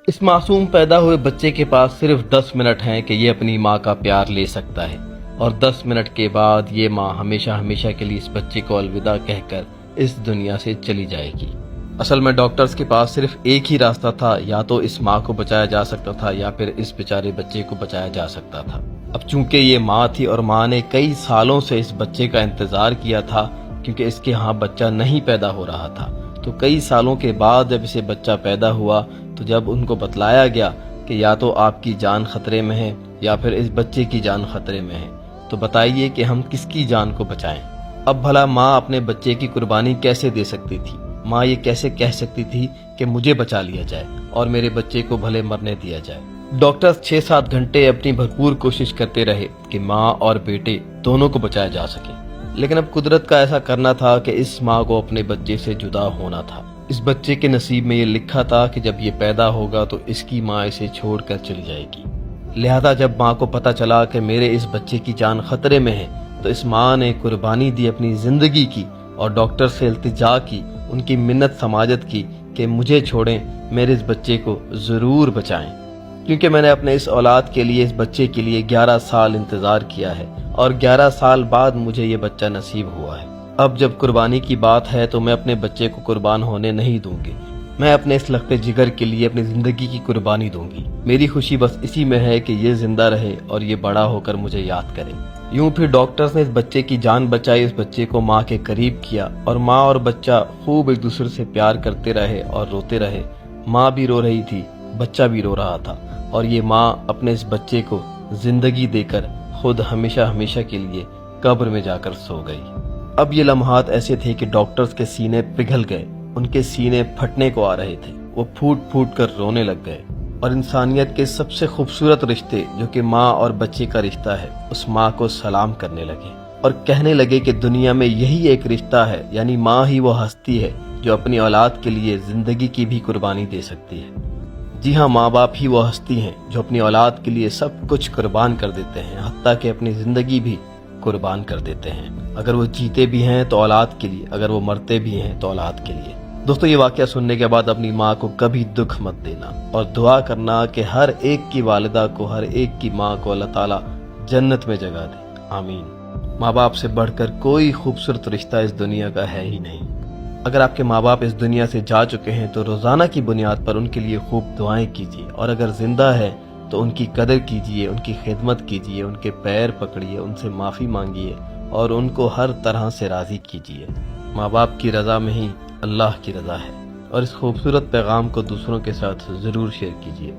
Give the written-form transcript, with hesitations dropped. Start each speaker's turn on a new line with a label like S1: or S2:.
S1: اس معصوم پیدا ہوئے بچے کے پاس صرف 10 منٹ ہیں کہ یہ اپنی ماں کا پیار لے سکتا ہے، اور 10 منٹ کے بعد یہ ماں ہمیشہ ہمیشہ کے لیے اس بچے کو الوداع کہہ کر اس دنیا سے چلی جائے گی۔ اصل میں ڈاکٹرز کے پاس صرف ایک ہی راستہ تھا، یا تو اس ماں کو بچایا جا سکتا تھا یا پھر اس بیچارے بچے کو بچایا جا سکتا تھا۔ اب چونکہ یہ ماں تھی اور ماں نے کئی سالوں سے اس بچے کا انتظار کیا تھا، کیونکہ اس کے ہاں بچہ نہیں پیدا ہو رہا تھا، تو کئی سالوں کے بعد جب اسے بچہ پیدا ہوا تو جب ان کو بتلایا گیا کہ یا تو آپ کی جان خطرے میں ہے یا پھر اس بچے کی جان خطرے میں ہے، تو بتائیے کہ ہم کس کی جان کو بچائیں۔ اب بھلا ماں اپنے بچے کی قربانی کیسے دے سکتی تھی؟ ماں یہ کیسے کہہ سکتی تھی کہ مجھے بچا لیا جائے اور میرے بچے کو بھلے مرنے دیا جائے؟ ڈاکٹرز 6-7 گھنٹے اپنی بھرپور کوشش کرتے رہے کہ ماں اور بیٹے دونوں کو بچایا جا سکے، لیکن اب قدرت کا ایسا کرنا تھا کہ اس ماں کو اپنے بچے سے جدا ہونا تھا۔ اس بچے کے نصیب میں یہ لکھا تھا کہ جب یہ پیدا ہوگا تو اس کی ماں اسے چھوڑ کر چلی جائے گی۔ لہذا جب ماں کو پتہ چلا کہ میرے اس بچے کی جان خطرے میں ہے، تو اس ماں نے قربانی دی اپنی زندگی کی، اور ڈاکٹر سے التجا کی، ان کی منت سماجت کی کہ مجھے چھوڑیں، میرے اس بچے کو ضرور بچائیں، کیونکہ میں نے اپنے اس اولاد کے لیے، اس بچے کے لیے 11 سال انتظار کیا ہے، اور 11 سال بعد مجھے یہ بچہ نصیب ہوا ہے۔ اب جب قربانی کی بات ہے تو میں اپنے بچے کو قربان ہونے نہیں دوں گی، میں اپنے اس لخت جگر کے لیے اپنی زندگی کی قربانی دوں گی۔ میری خوشی بس اسی میں ہے کہ یہ زندہ رہے اور یہ بڑا ہو کر مجھے یاد کرے۔ یوں پھر ڈاکٹرز نے اس بچے کی جان بچائی، اس بچے کو ماں کے قریب کیا، اور ماں اور بچہ خوب ایک دوسرے سے پیار کرتے رہے اور روتے رہے۔ ماں بھی رو رہی تھی، بچہ بھی رو رہا تھا، اور یہ ماں اپنے اس بچے کو زندگی دے کر خود ہمیشہ ہمیشہ کے لیے قبر میں جا کر سو گئی۔ اب یہ لمحات ایسے تھے کہ ڈاکٹرز کے سینے پگھل گئے، ان کے سینے پھٹنے کو آ رہے تھے، وہ پھوٹ پھوٹ کر رونے لگ گئے، اور انسانیت کے سب سے خوبصورت رشتے جو کہ ماں اور بچے کا رشتہ ہے، اس ماں کو سلام کرنے لگے اور کہنے لگے کہ دنیا میں یہی ایک رشتہ ہے، یعنی ماں ہی وہ ہستی ہے جو اپنی اولاد کے لیے زندگی کی بھی قربانی دے سکتی ہے۔ جی ہاں، ماں باپ ہی وہ ہستی ہیں جو اپنی اولاد کے لیے سب کچھ قربان کر دیتے ہیں، حتیٰ کہ اپنی زندگی بھی قربان کر دیتے ہیں۔ اگر وہ جیتے بھی ہیں تو اولاد کے لیے، اگر وہ مرتے بھی ہیں تو اولاد کے لیے۔ دوستو، یہ واقعہ سننے کے بعد اپنی ماں کو کبھی دکھ مت دینا، اور دعا کرنا کہ ہر ایک کی والدہ کو، ہر ایک کی ماں کو اللہ تعالیٰ جنت میں جگہ دے، آمین۔ ماں باپ سے بڑھ کر کوئی خوبصورت رشتہ اس دنیا کا ہے ہی نہیں۔ اگر آپ کے ماں باپ اس دنیا سے جا چکے ہیں تو روزانہ کی بنیاد پر ان کے لیے خوب دعائیں کیجیے، اور اگر زندہ ہے تو ان کی قدر کیجیے، ان کی خدمت کیجیے، ان کے پیر پکڑیے، ان سے معافی مانگیے، اور ان کو ہر طرح سے راضی کیجیے۔ ماں باپ کی رضا میں ہی اللہ کی رضا ہے، اور اس خوبصورت پیغام کو دوسروں کے ساتھ ضرور شیئر کیجیے۔